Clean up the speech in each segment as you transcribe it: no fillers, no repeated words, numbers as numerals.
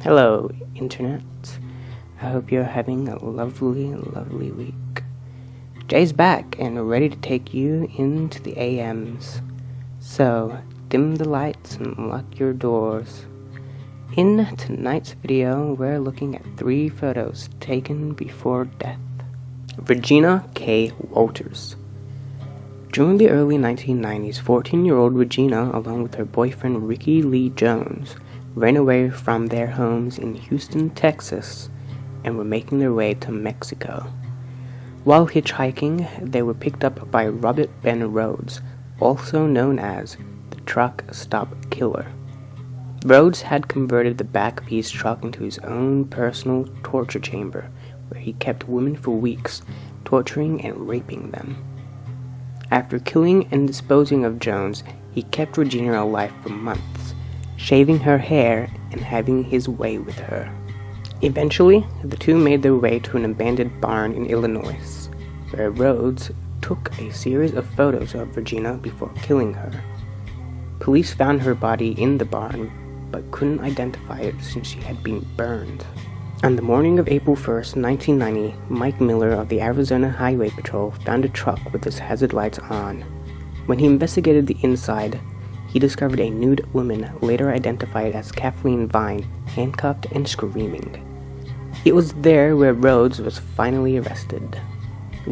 Hello, Internet. I hope you're having a lovely, lovely week. Jay's back and ready to take you into the AMs. So, dim the lights and lock your doors. In tonight's video, we're looking at 3 photos taken before death. Regina K. Walters. During the early 1990s, 14-year-old Regina, along with her boyfriend Ricky Lee Jones, ran away from their homes in Houston, Texas, and were making their way to Mexico. While hitchhiking, they were picked up by Robert Ben Rhodes, also known as the Truck Stop Killer. Rhodes had converted the back of his truck into his own personal torture chamber, where he kept women for weeks, torturing and raping them. After killing and disposing of Jones, he kept Regina alive for months, shaving her hair and having his way with her. Eventually, the two made their way to an abandoned barn in Illinois, where Rhodes took a series of photos of Regina before killing her. Police found her body in the barn, but couldn't identify it since she had been burned. On the morning of April 1st, 1990, Mike Miller of the Arizona Highway Patrol found a truck with its hazard lights on. When he investigated the inside, he discovered a nude woman, later identified as Kathleen Vine, handcuffed and screaming. It was there where Rhodes was finally arrested.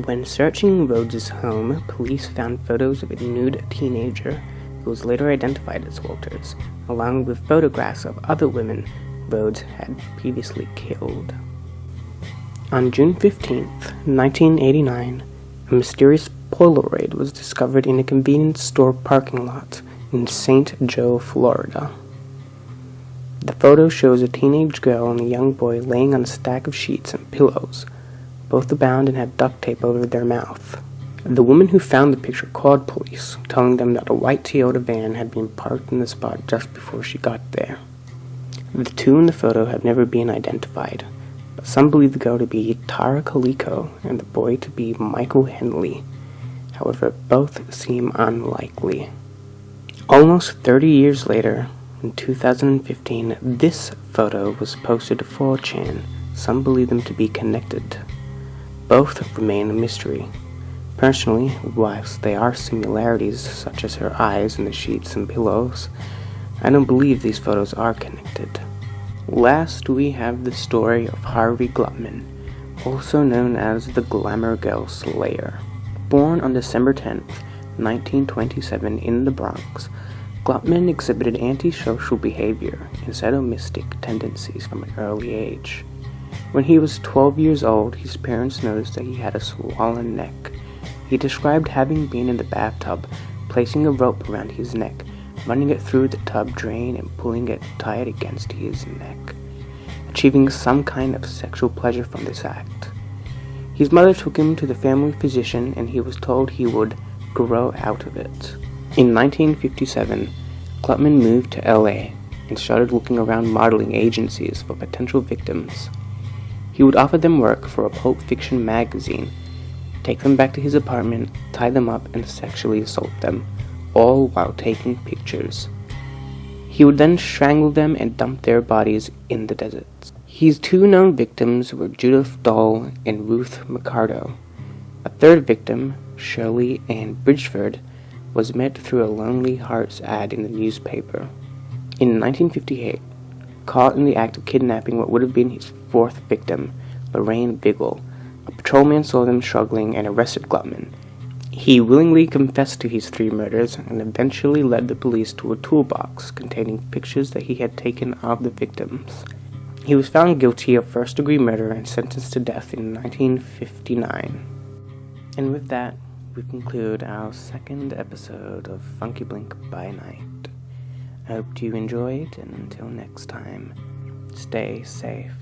When searching Rhodes' home, police found photos of a nude teenager who was later identified as Walters, along with photographs of other women Rhodes had previously killed. On June 15, 1989, a mysterious Polaroid was discovered in a convenience store parking lot in St. Joe, Florida. The photo shows a teenage girl and a young boy laying on a stack of sheets and pillows. Both are bound and have duct tape over their mouth. The woman who found the picture called police, telling them that a white Toyota van had been parked in the spot just before she got there. The two in the photo have never been identified, but some believe the girl to be Tara Calico and the boy to be Michael Henley. However, both seem unlikely. Almost 30 years later, in 2015, this photo was posted to 4chan. Some believe them to be connected. Both remain a mystery. Personally, whilst there are similarities such as her eyes and the sheets and pillows, I don't believe these photos are connected. Last, we have the story of Harvey Glutman, also known as the Glamour Girl Slayer. Born on December 10, 1927 in the Bronx, Glutman exhibited antisocial behavior and sadomasochistic tendencies from an early age. When he was 12 years old, his parents noticed that he had a swollen neck. He described having been in the bathtub, placing a rope around his neck, running it through the tub drain and pulling it tight against his neck, achieving some kind of sexual pleasure from this act. His mother took him to the family physician and he was told he would grow out of it. In 1957, Glutman moved to LA and started looking around modeling agencies for potential victims. He would offer them work for a pulp fiction magazine, take them back to his apartment, tie them up, and sexually assault them, all while taking pictures. He would then strangle them and dump their bodies in the desert. His 2 known victims were Judith Dahl and Ruth Mercado. A third victim, Shirley Ann Bridgeford, was met through a Lonely Hearts ad in the newspaper. In 1958, caught in the act of kidnapping what would have been his 4th victim, Lorraine Biggle, a patrolman saw them struggling and arrested Glutman. He willingly confessed to his 3 murders and eventually led the police to a toolbox containing pictures that he had taken of the victims. He was found guilty of first-degree murder and sentenced to death in 1959. And with that, we conclude our 2nd episode of Funkyblink by Night. I hope you enjoyed, and until next time, stay safe.